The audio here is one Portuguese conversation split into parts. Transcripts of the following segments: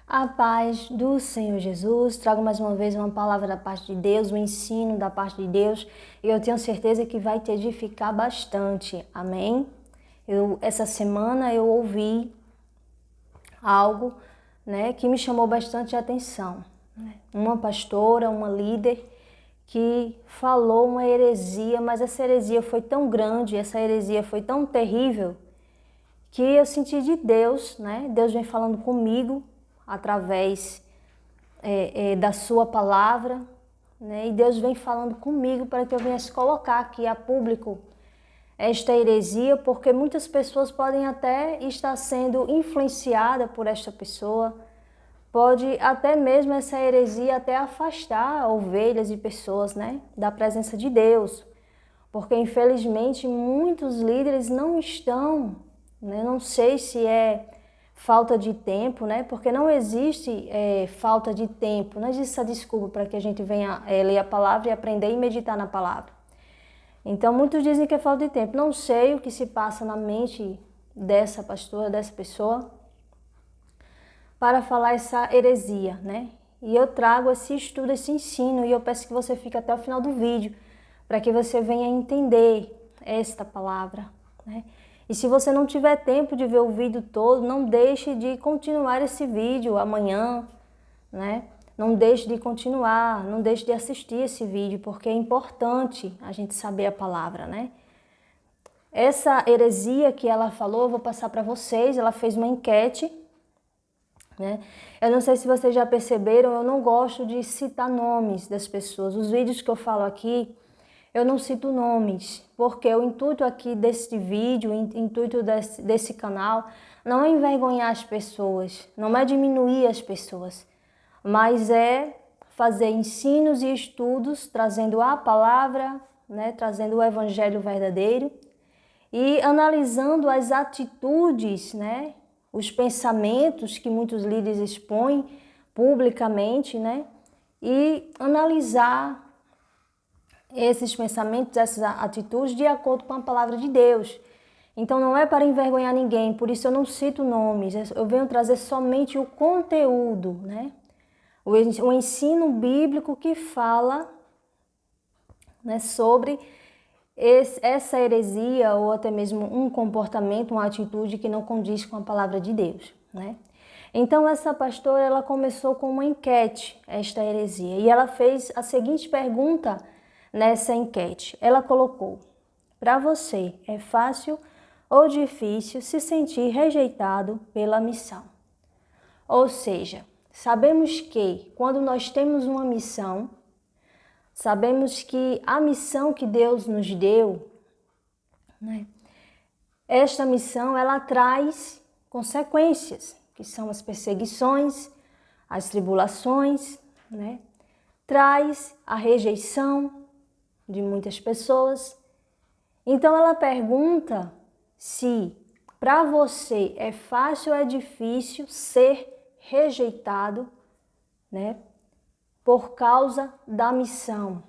A paz do Senhor Jesus, trago mais uma vez uma palavra da parte de Deus, um ensino da parte de Deus, e eu tenho certeza que vai te edificar bastante, amém? Essa semana eu ouvi algo, que me chamou bastante atenção. Uma pastora, uma líder, que falou uma heresia, mas essa heresia foi tão grande, essa heresia foi tão terrível, que eu senti de Deus, Deus vem falando comigo, através da sua palavra, e Deus vem falando comigo para que eu venha se colocar aqui a público esta heresia, porque muitas pessoas podem até estar sendo influenciadas por esta pessoa, pode até mesmo essa heresia até afastar ovelhas e pessoas, da presença de Deus, porque infelizmente muitos líderes não estão, não sei se é falta de tempo, porque não existe falta de tempo, não existe essa desculpa para que a gente venha ler a palavra e aprender e meditar na palavra. Então muitos dizem que é falta de tempo, não sei o que se passa na mente dessa pastora, dessa pessoa, para falar essa heresia, E eu trago esse estudo, esse ensino, e eu peço que você fique até o final do vídeo, para que você venha entender esta palavra, E se você não tiver tempo de ver o vídeo todo, não deixe de continuar esse vídeo amanhã, Não deixe de continuar, não deixe de assistir esse vídeo, porque é importante a gente saber a palavra, Essa heresia que ela falou, eu vou passar para vocês, ela fez uma enquete, Eu não sei se vocês já perceberam, eu não gosto de citar nomes das pessoas. Os vídeos que eu falo aqui, eu não cito nomes, porque o intuito aqui desse vídeo, o intuito desse canal, não é envergonhar as pessoas, não é diminuir as pessoas, mas é fazer ensinos e estudos, trazendo a palavra, trazendo o evangelho verdadeiro e analisando as atitudes, os pensamentos que muitos líderes expõem publicamente, E analisar esses pensamentos, essas atitudes de acordo com a palavra de Deus. Então não é para envergonhar ninguém, por isso eu não cito nomes, eu venho trazer somente o conteúdo, O ensino bíblico que fala, sobre essa heresia ou até mesmo um comportamento, uma atitude que não condiz com a palavra de Deus, Então essa pastora, ela começou com uma enquete, esta heresia, e ela fez a seguinte pergunta nessa enquete. Ela colocou: para você, é fácil ou difícil se sentir rejeitado pela missão? Ou seja, sabemos que quando nós temos uma missão, sabemos que a missão que Deus nos deu, esta missão, ela traz consequências, que são as perseguições, as tribulações, Traz a rejeição de muitas pessoas. Então ela pergunta se para você é fácil ou é difícil ser rejeitado, por causa da missão,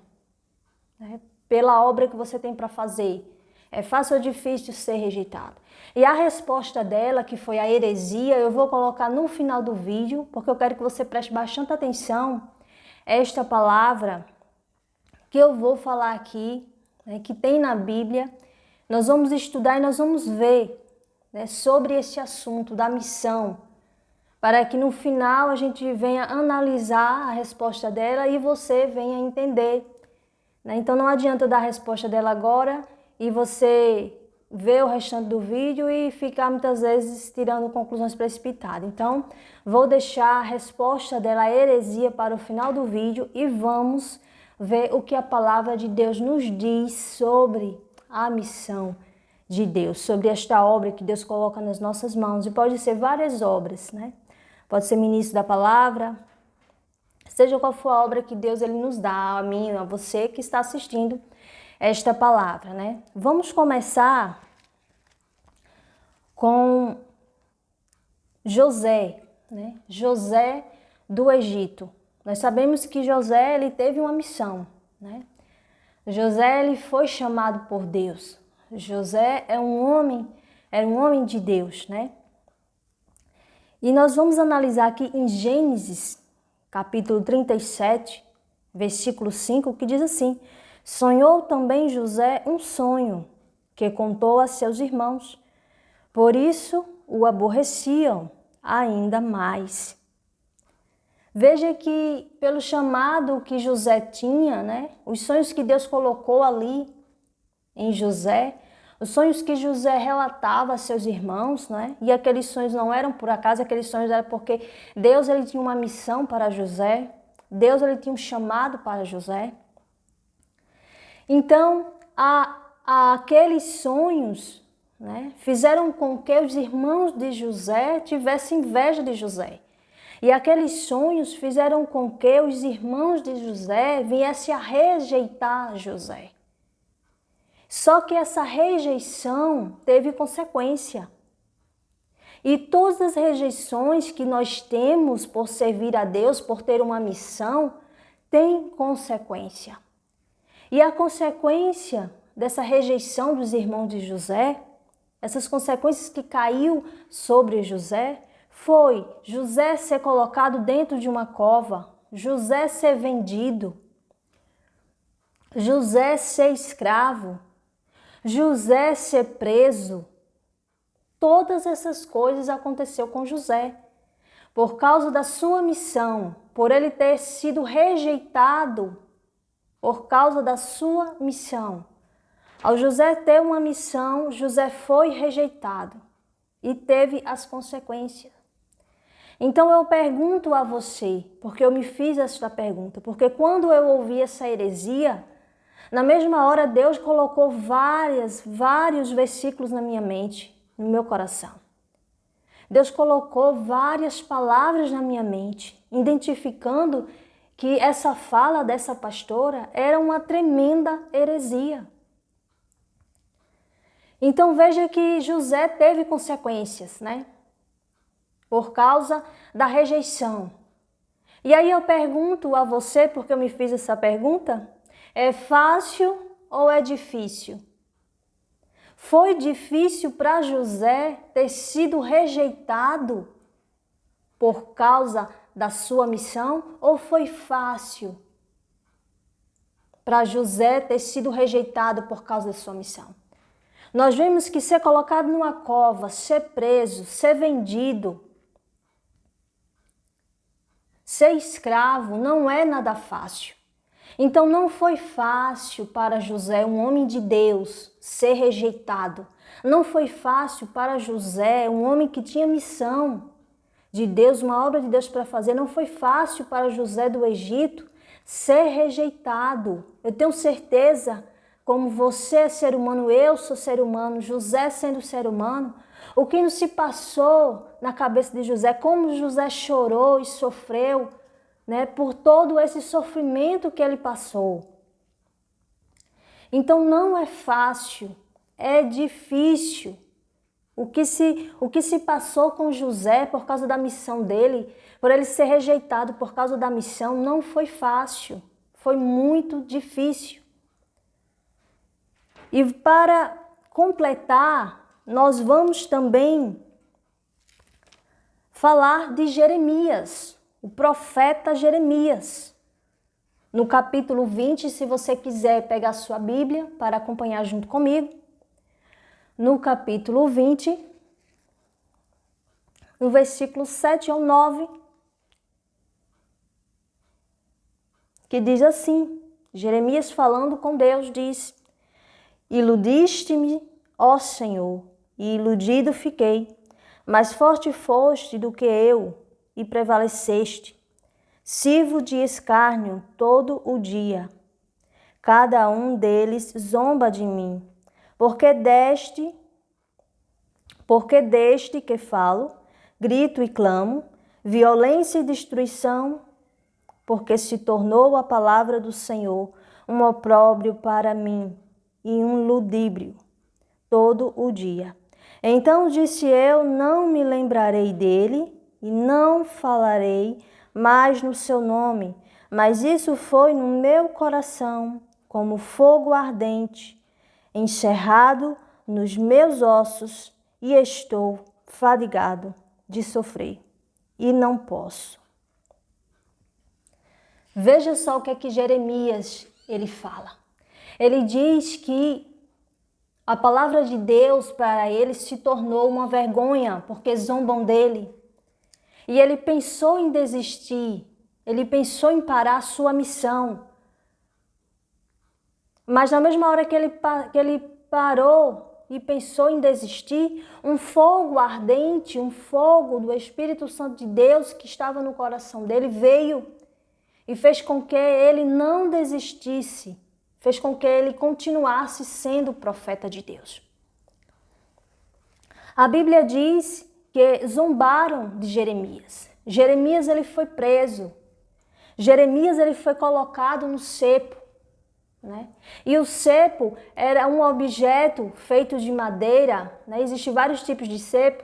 pela obra que você tem para fazer. É fácil ou difícil ser rejeitado? E a resposta dela, que foi a heresia, eu vou colocar no final do vídeo, porque eu quero que você preste bastante atenção a esta palavra que eu vou falar aqui, que tem na Bíblia. Nós vamos estudar e nós vamos ver sobre esse assunto da missão, para que no final a gente venha analisar a resposta dela e você venha entender. Então não adianta eu dar a resposta dela agora e você ver o restante do vídeo e ficar muitas vezes tirando conclusões precipitadas. Então vou deixar a resposta dela, a heresia, para o final do vídeo e vamos ver o que a palavra de Deus nos diz sobre a missão de Deus, sobre esta obra que Deus coloca nas nossas mãos. E pode ser várias obras, Pode ser ministro da palavra, seja qual for a obra que Deus ele nos dá, a mim, a você que está assistindo esta palavra, Vamos começar com José, José do Egito. Nós sabemos que José ele teve uma missão, José ele foi chamado por Deus. José era um homem de Deus, E nós vamos analisar aqui em Gênesis, capítulo 37, versículo 5, que diz assim: sonhou também José um sonho, que contou a seus irmãos. Por isso o aborreciam ainda mais. Veja que pelo chamado que José tinha, né, os sonhos que Deus colocou ali em José, os sonhos que José relatava a seus irmãos, né? E aqueles sonhos não eram por acaso, aqueles sonhos eram porque Deus ele tinha uma missão para José, Deus ele tinha um chamado para José. Então, aqueles sonhos, né, fizeram com que os irmãos de José tivessem inveja de José. E aqueles sonhos fizeram com que os irmãos de José viessem a rejeitar José. Só que essa rejeição teve consequência. E todas as rejeições que nós temos por servir a Deus, por ter uma missão, tem consequência. E a consequência dessa rejeição dos irmãos de José, essas consequências que caiu sobre José, foi José ser colocado dentro de uma cova, José ser vendido, José ser escravo, José ser preso. Todas essas coisas aconteceu com José. Por causa da sua missão, por ele ter sido rejeitado, por causa da sua missão. Ao José ter uma missão, José foi rejeitado e teve as consequências. Então eu pergunto a você, porque eu me fiz esta pergunta, porque quando eu ouvi essa heresia, na mesma hora, Deus colocou vários versículos na minha mente, no meu coração. Deus colocou várias palavras na minha mente, identificando que essa fala dessa pastora era uma tremenda heresia. Então veja que José teve consequências, né? Por causa da rejeição. E aí eu pergunto a você, porque eu me fiz essa pergunta, é fácil ou é difícil? Foi difícil para José ter sido rejeitado por causa da sua missão ou foi fácil para José ter sido rejeitado por causa da sua missão? Nós vemos que ser colocado numa cova, ser preso, ser vendido, ser escravo não é nada fácil. Então não foi fácil para José, um homem de Deus, ser rejeitado. Não foi fácil para José, um homem que tinha missão de Deus, uma obra de Deus para fazer. Não foi fácil para José do Egito ser rejeitado. Eu tenho certeza, como você é ser humano, eu sou ser humano, José sendo ser humano, o que não se passou na cabeça de José, como José chorou e sofreu, né, por todo esse sofrimento que ele passou. Então não é fácil, é difícil. O que se passou com José por causa da missão dele, por ele ser rejeitado por causa da missão, não foi fácil, foi muito difícil. E para completar, nós vamos também falar de Jeremias, o profeta Jeremias. No capítulo 20, se você quiser pegar sua Bíblia para acompanhar junto comigo, no capítulo 20, no versículo 7 ao 9, que diz assim, Jeremias falando com Deus, diz: iludiste-me, ó Senhor, e iludido fiquei, mais forte foste do que eu, e prevaleceste. Sirvo de escárnio todo o dia. Cada um deles zomba de mim, porque deste que falo, grito e clamo, violência e destruição, porque se tornou a palavra do Senhor um opróbrio para mim e um ludíbrio todo o dia. Então disse eu, não me lembrarei dele e não falarei mais no seu nome, mas isso foi no meu coração como fogo ardente, encerrado nos meus ossos, e estou fadigado de sofrer. e não posso. Veja só o que é que Jeremias ele fala. Ele diz que a palavra de Deus para ele se tornou uma vergonha, porque zombam dele. E ele pensou em desistir, ele pensou em parar a sua missão. Mas na mesma hora que ele parou e pensou em desistir, um fogo ardente, um fogo do Espírito Santo de Deus que estava no coração dele veio e fez com que ele não desistisse, fez com que ele continuasse sendo profeta de Deus. A Bíblia diz que zombaram de Jeremias. Jeremias ele foi preso. Jeremias ele foi colocado no cepo, né? E o cepo era um objeto feito de madeira, né? Existem vários tipos de cepo,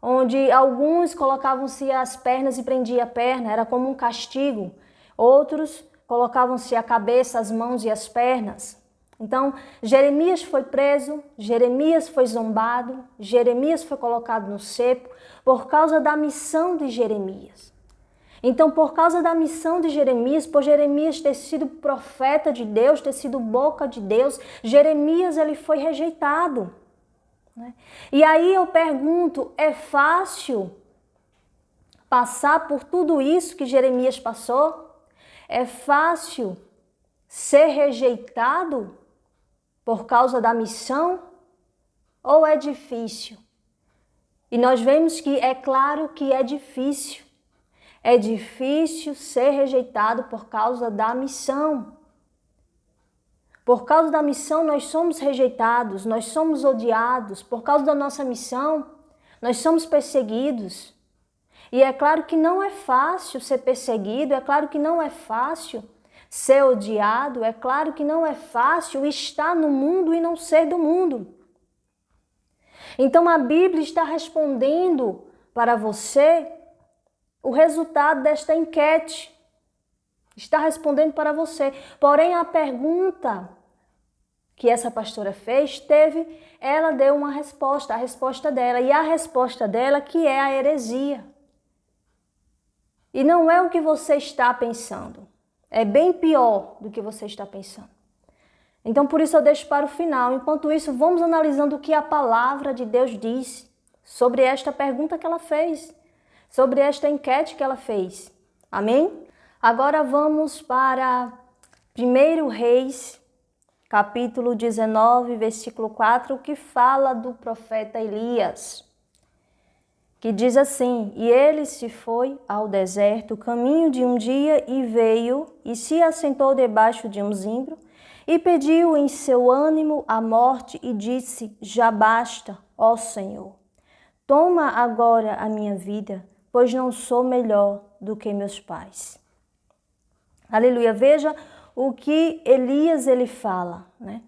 onde alguns colocavam-se as pernas e prendiam a perna, era como um castigo. Outros colocavam-se a cabeça, as mãos e as pernas. Então, Jeremias foi preso, Jeremias foi zombado, Jeremias foi colocado no cepo por causa da missão de Jeremias. Então, por causa da missão de Jeremias, por Jeremias ter sido profeta de Deus, ter sido boca de Deus, Jeremias ele foi rejeitado, né? E aí eu pergunto, é fácil passar por tudo isso que Jeremias passou? É fácil ser rejeitado por causa da missão? Ou é difícil? E nós vemos que é claro que é difícil. É difícil ser rejeitado por causa da missão. Por causa da missão nós somos rejeitados, nós somos odiados. Por causa da nossa missão nós somos perseguidos. E é claro que não é fácil ser perseguido, é claro que não é fácil ser odiado, é claro que não é fácil estar no mundo e não ser do mundo. Então a Bíblia está respondendo para você o resultado desta enquete. Está respondendo para você. Porém, a pergunta que essa pastora fez, ela deu uma resposta, a resposta dela. E a resposta dela que é a heresia. E não é o que você está pensando. É bem pior do que você está pensando. Então, por isso eu deixo para o final. Enquanto isso, vamos analisando o que a palavra de Deus diz sobre esta pergunta que ela fez, sobre esta enquete que ela fez. Amém? Agora vamos para 1 Reis, capítulo 19, versículo 4, que fala do profeta Elias, que diz assim: E ele se foi ao deserto, caminho de um dia, e veio, e se assentou debaixo de um zimbro, e pediu em seu ânimo a morte, e disse: Já basta, ó Senhor, toma agora a minha vida, pois não sou melhor do que meus pais. Aleluia, veja o que Elias ele fala, né?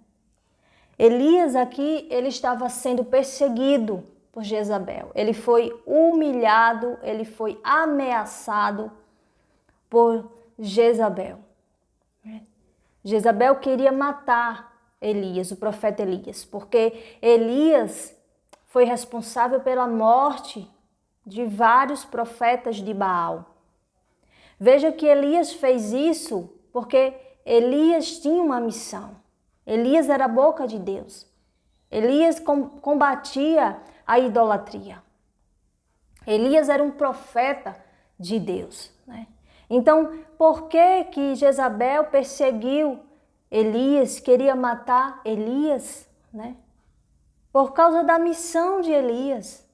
Elias aqui, ele estava sendo perseguido por Jezabel. Ele foi humilhado, ele foi ameaçado por Jezabel. Jezabel queria matar Elias, o profeta Elias, porque Elias foi responsável pela morte de vários profetas de Baal. Veja que Elias fez isso porque Elias tinha uma missão. Elias era a boca de Deus. Elias combatia a idolatria. Elias era um profeta de Deus, né? Então, por que Jezabel perseguiu Elias, queria matar Elias, né? Por causa da missão de Elias.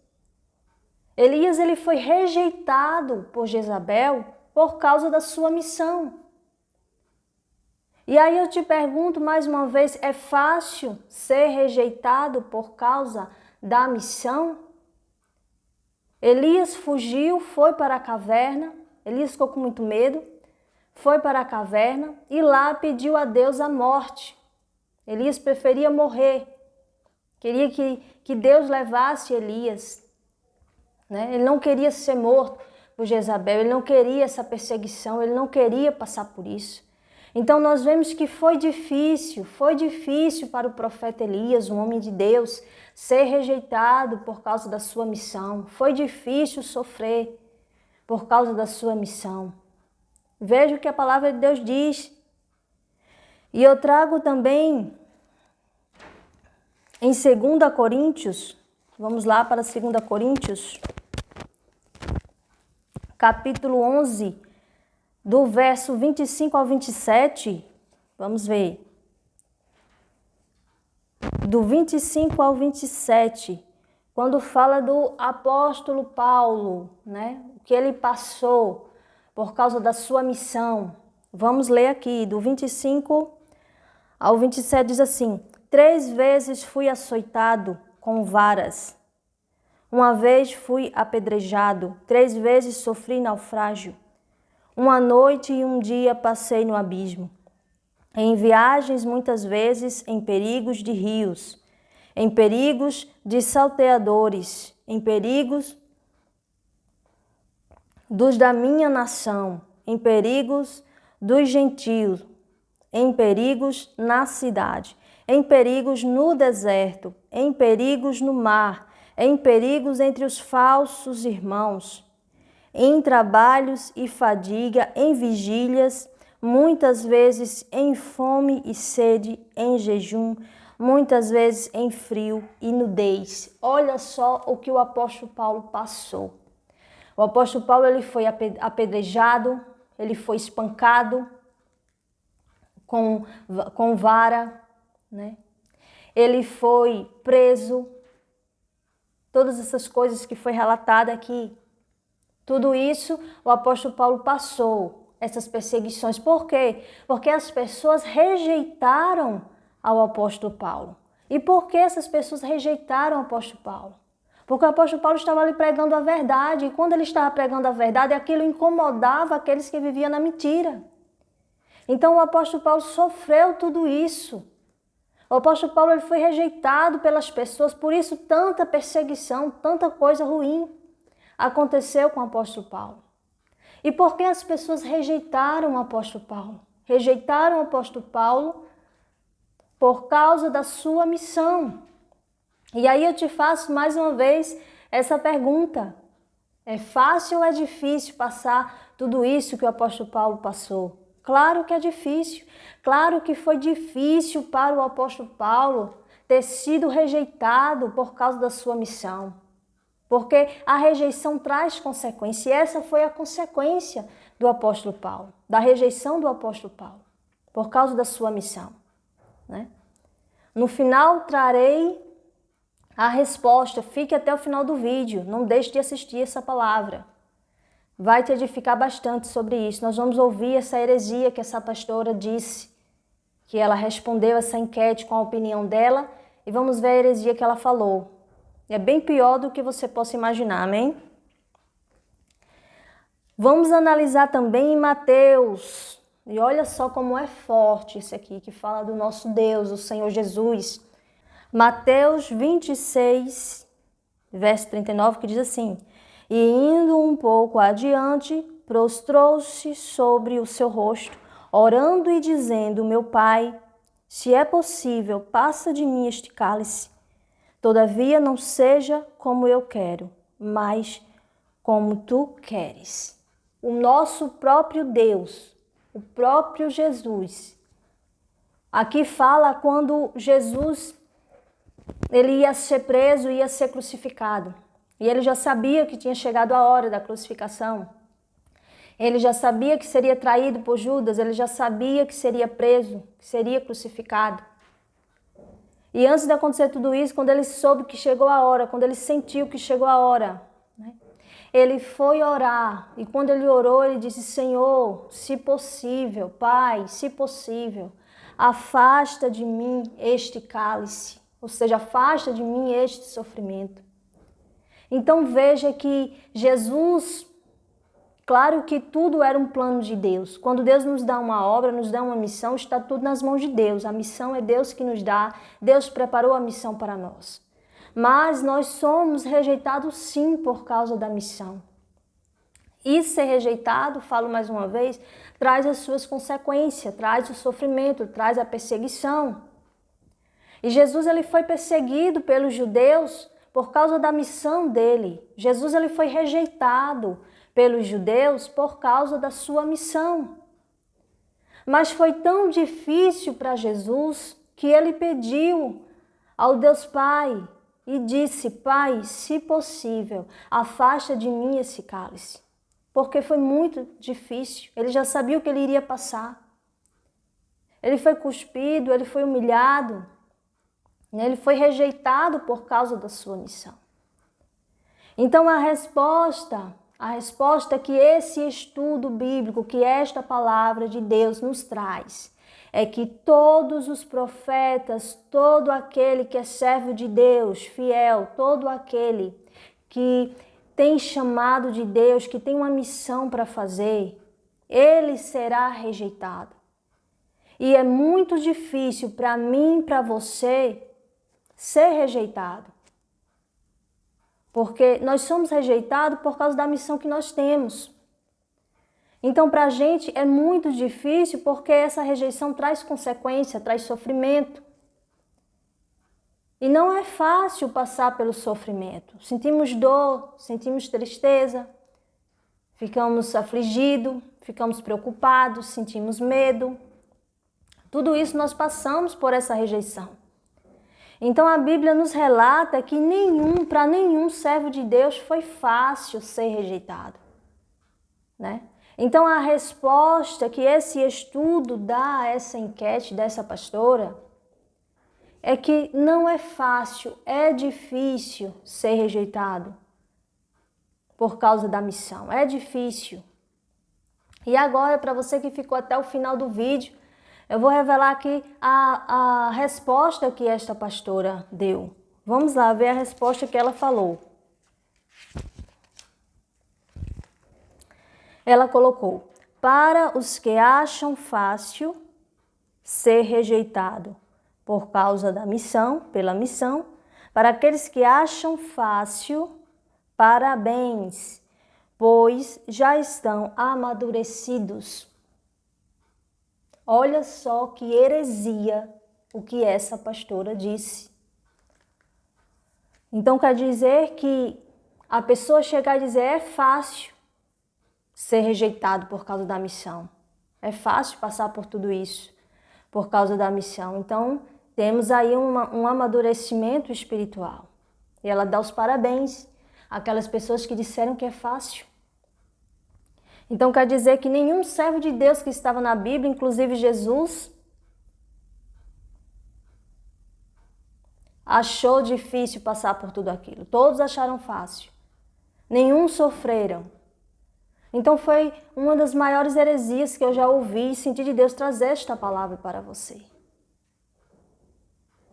Elias ele foi rejeitado por Jezabel por causa da sua missão. E aí eu te pergunto mais uma vez, é fácil ser rejeitado por causa da missão? Elias fugiu, foi para a caverna, Elias ficou com muito medo, foi para a caverna e lá pediu a Deus a morte. Elias preferia morrer, queria que Deus levasse Elias, né? Ele não queria ser morto por Jezabel, ele não queria essa perseguição, ele não queria passar por isso. Então nós vemos que foi difícil para o profeta Elias, um homem de Deus, ser rejeitado por causa da sua missão. Foi difícil sofrer, por causa da sua missão. Veja o que a palavra de Deus diz. E eu trago também em 2 Coríntios, vamos lá para 2 Coríntios, capítulo 11, do verso 25 ao 27, vamos ver. Do 25 ao 27, quando fala do apóstolo Paulo, né? O que ele passou por causa da sua missão. Vamos ler aqui, do 25 ao 27 diz assim: 3 vezes fui açoitado com varas. Uma vez fui apedrejado, 3 vezes sofri naufrágio. Uma noite e um dia passei no abismo. Em viagens, muitas vezes, em perigos de rios, em perigos de salteadores, em perigos dos da minha nação, em perigos dos gentios, em perigos na cidade, em perigos no deserto, em perigos no mar, em perigos entre os falsos irmãos, em trabalhos e fadiga, em vigílias, muitas vezes em fome e sede, em jejum, muitas vezes em frio e nudez. Olha só o que o apóstolo Paulo passou. O apóstolo Paulo ele foi apedrejado, ele foi espancado com vara, né? Ele foi preso. Todas essas coisas que foi relatada aqui, tudo isso o apóstolo Paulo passou, essas perseguições. Por quê? Porque as pessoas rejeitaram ao apóstolo Paulo. E por que essas pessoas rejeitaram o apóstolo Paulo? Porque o apóstolo Paulo estava ali pregando a verdade, e quando ele estava pregando a verdade, aquilo incomodava aqueles que viviam na mentira. Então o apóstolo Paulo sofreu tudo isso. O apóstolo Paulo ele foi rejeitado pelas pessoas, por isso tanta perseguição, tanta coisa ruim aconteceu com o apóstolo Paulo. E por que as pessoas rejeitaram o apóstolo Paulo? Rejeitaram o apóstolo Paulo por causa da sua missão. E aí eu te faço mais uma vez essa pergunta. É fácil ou é difícil passar tudo isso que o apóstolo Paulo passou? Claro que é difícil. Claro que foi difícil para o apóstolo Paulo ter sido rejeitado por causa da sua missão. Porque a rejeição traz consequência. E essa foi a consequência do apóstolo Paulo, da rejeição do apóstolo Paulo, por causa da sua missão, né? No final trarei a resposta. Fique até o final do vídeo. Não deixe de assistir essa palavra. Vai te edificar bastante sobre isso. Nós vamos ouvir essa heresia que essa pastora disse, que ela respondeu essa enquete com a opinião dela, e vamos ver a heresia que ela falou. É bem pior do que você possa imaginar, amém? Vamos analisar também em Mateus. E olha só como é forte isso aqui, que fala do nosso Deus, o Senhor Jesus. Mateus 26, verso 39, que diz assim: E indo um pouco adiante, prostrou-se sobre o seu rosto, orando e dizendo: Meu Pai, se é possível, passa de mim este cálice. Todavia não seja como eu quero, mas como tu queres. O nosso próprio Deus, o próprio Jesus. Aqui fala quando Jesus ele ia ser preso, ia ser crucificado. E ele já sabia que tinha chegado a hora da crucificação. Ele já sabia que seria traído por Judas, ele já sabia que seria preso, que seria crucificado. E antes de acontecer tudo isso, quando ele soube que chegou a hora, quando ele sentiu que chegou a hora, né, ele foi orar. E quando ele orou, ele disse: Senhor, se possível, Pai, se possível, afasta de mim este cálice. Ou seja, afasta de mim este sofrimento. Então veja que Jesus, claro que tudo era um plano de Deus. Quando Deus nos dá uma obra, nos dá uma missão, está tudo nas mãos de Deus. A missão é Deus que nos dá, Deus preparou a missão para nós. Mas nós somos rejeitados sim por causa da missão. E ser rejeitado, falo mais uma vez, traz as suas consequências, traz o sofrimento, traz a perseguição. E Jesus ele foi perseguido pelos judeus por causa da missão dele. Jesus ele foi rejeitado pelos judeus por causa da sua missão. Mas foi tão difícil para Jesus que ele pediu ao Deus Pai e disse: Pai, se possível, afasta de mim esse cálice. Porque foi muito difícil, ele já sabia o que ele iria passar. Ele foi cuspido, ele foi humilhado, ele foi rejeitado por causa da sua missão. Então a resposta que esse estudo bíblico, que esta palavra de Deus nos traz, é que todos os profetas, todo aquele que é servo de Deus, fiel, todo aquele que tem chamado de Deus, que tem uma missão para fazer, ele será rejeitado. E é muito difícil para mim e para você ser rejeitado. Porque nós somos rejeitados por causa da missão que nós temos. Então, para a gente é muito difícil porque essa rejeição traz consequência, traz sofrimento. E não é fácil passar pelo sofrimento. Sentimos dor, sentimos tristeza, ficamos afligidos, ficamos preocupados, sentimos medo. Tudo isso nós passamos por essa rejeição. Então a Bíblia nos relata que para nenhum servo de Deus foi fácil ser rejeitado, né? Então a resposta que esse estudo dá a essa enquete dessa pastora é que não é fácil, é difícil ser rejeitado por causa da missão, é difícil. E agora, para você que ficou até o final do vídeo, eu vou revelar aqui a resposta que esta pastora deu. Vamos lá ver a resposta que ela falou. Ela colocou: para os que acham fácil ser rejeitado por causa da missão, pela missão, para aqueles que acham fácil, parabéns, pois já estão amadurecidos. Olha só que heresia o que essa pastora disse. Então quer dizer que a pessoa chegar e dizer: é fácil ser rejeitado por causa da missão. É fácil passar por tudo isso por causa da missão. Então temos aí um amadurecimento espiritual. E ela dá os parabéns àquelas pessoas que disseram que é fácil. Então quer dizer que nenhum servo de Deus que estava na Bíblia, inclusive Jesus, achou difícil passar por tudo aquilo. Todos acharam fácil. Nenhum sofreram. Então foi uma das maiores heresias que eu já ouvi e senti de Deus trazer esta palavra para você.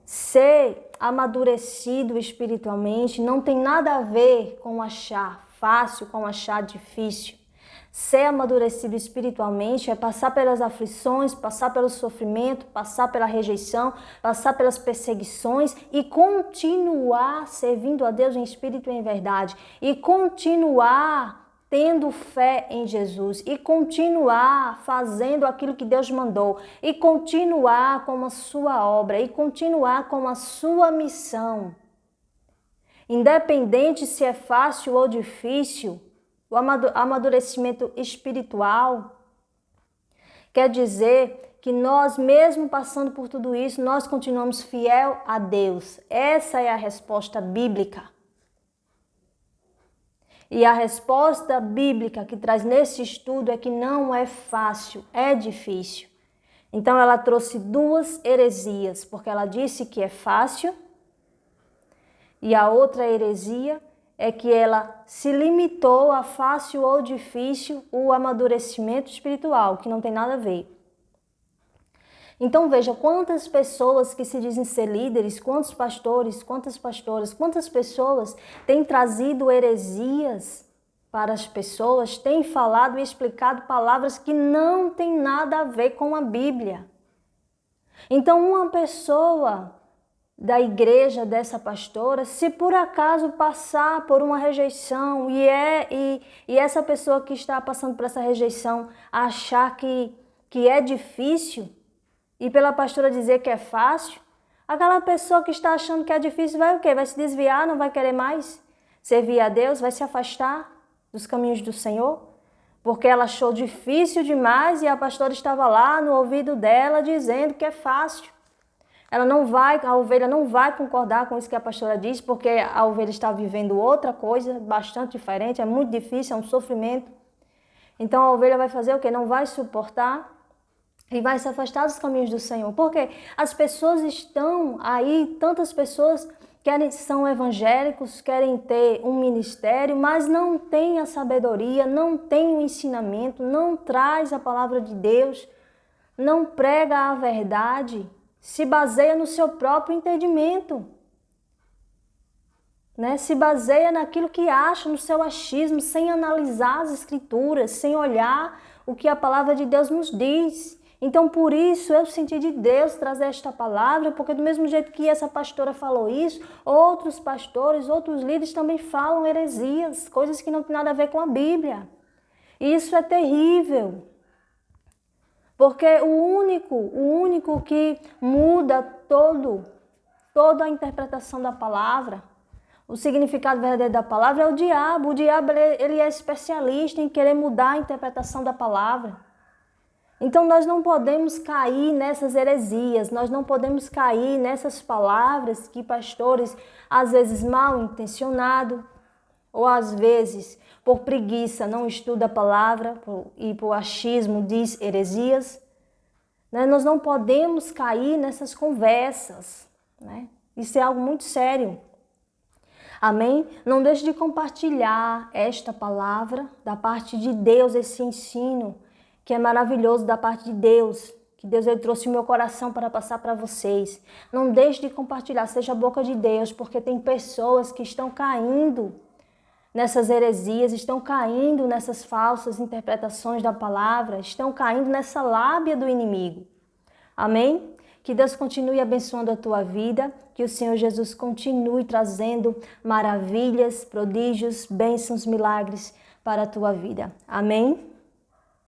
Ser amadurecido espiritualmente não tem nada a ver com achar fácil, com achar difícil. Ser amadurecido espiritualmente é passar pelas aflições, passar pelo sofrimento, passar pela rejeição, passar pelas perseguições e continuar servindo a Deus em espírito e em verdade. E continuar tendo fé em Jesus. E continuar fazendo aquilo que Deus mandou. E continuar com a sua obra. E continuar com a sua missão. Independente se é fácil ou difícil, o amadurecimento espiritual quer dizer que nós, mesmo passando por tudo isso, nós continuamos fiel a Deus. Essa é a resposta bíblica. E a resposta bíblica que traz nesse estudo é que não é fácil, é difícil. Então ela trouxe duas heresias, porque ela disse que é fácil, e a outra heresia é que ela se limitou a fácil ou difícil o amadurecimento espiritual, que não tem nada a ver. Então veja quantas pessoas que se dizem ser líderes, quantos pastores, quantas pastoras, quantas pessoas têm trazido heresias para as pessoas, têm falado e explicado palavras que não têm nada a ver com a Bíblia. Então uma pessoa da igreja dessa pastora, se por acaso passar por uma rejeição e essa pessoa que está passando por essa rejeição achar que é difícil e pela pastora dizer que é fácil, aquela pessoa que está achando que é difícil vai o quê? Vai se desviar, não vai querer mais servir a Deus, vai se afastar, dos caminhos do Senhor? Porque ela achou difícil demais e a pastora estava lá no ouvido dela dizendo que é fácil. A ovelha não vai concordar com isso que a pastora diz, porque a ovelha está vivendo outra coisa bastante diferente, é muito difícil, é um sofrimento. Então a ovelha vai fazer o quê? Não vai suportar e vai se afastar dos caminhos do Senhor. Porque as pessoas estão aí, tantas pessoas são evangélicos, querem ter um ministério, mas não têm a sabedoria, não têm o ensinamento, não traz a palavra de Deus, não prega a verdade, se baseia no seu próprio entendimento, né? Se baseia naquilo que acha, no seu achismo, sem analisar as escrituras, sem olhar o que a palavra de Deus nos diz. Então, por isso, eu senti de Deus trazer esta palavra, porque do mesmo jeito que essa pastora falou isso, outros pastores, outros líderes também falam heresias, coisas que não tem nada a ver com a Bíblia. E isso é terrível. Porque o único que muda toda a interpretação da palavra, o significado verdadeiro da palavra é o diabo. O diabo ele é especialista em querer mudar a interpretação da palavra. Então nós não podemos cair nessas heresias, nós não podemos cair nessas palavras que pastores, às vezes mal intencionados, ou às vezes por preguiça não estuda a palavra e por achismo diz heresias, né? Nós não podemos cair nessas conversas, né? Isso é algo muito sério. Amém? Não deixe de compartilhar esta palavra da parte de Deus, esse ensino que é maravilhoso da parte de Deus, que Deus ele trouxe o meu coração para passar para vocês. Não deixe de compartilhar, seja a boca de Deus, porque tem pessoas que estão caindo nessas heresias, estão caindo nessas falsas interpretações da palavra, estão caindo nessa lábia do inimigo. Amém? Que Deus continue abençoando a tua vida, que o Senhor Jesus continue trazendo maravilhas, prodígios, bênçãos, milagres para a tua vida. Amém?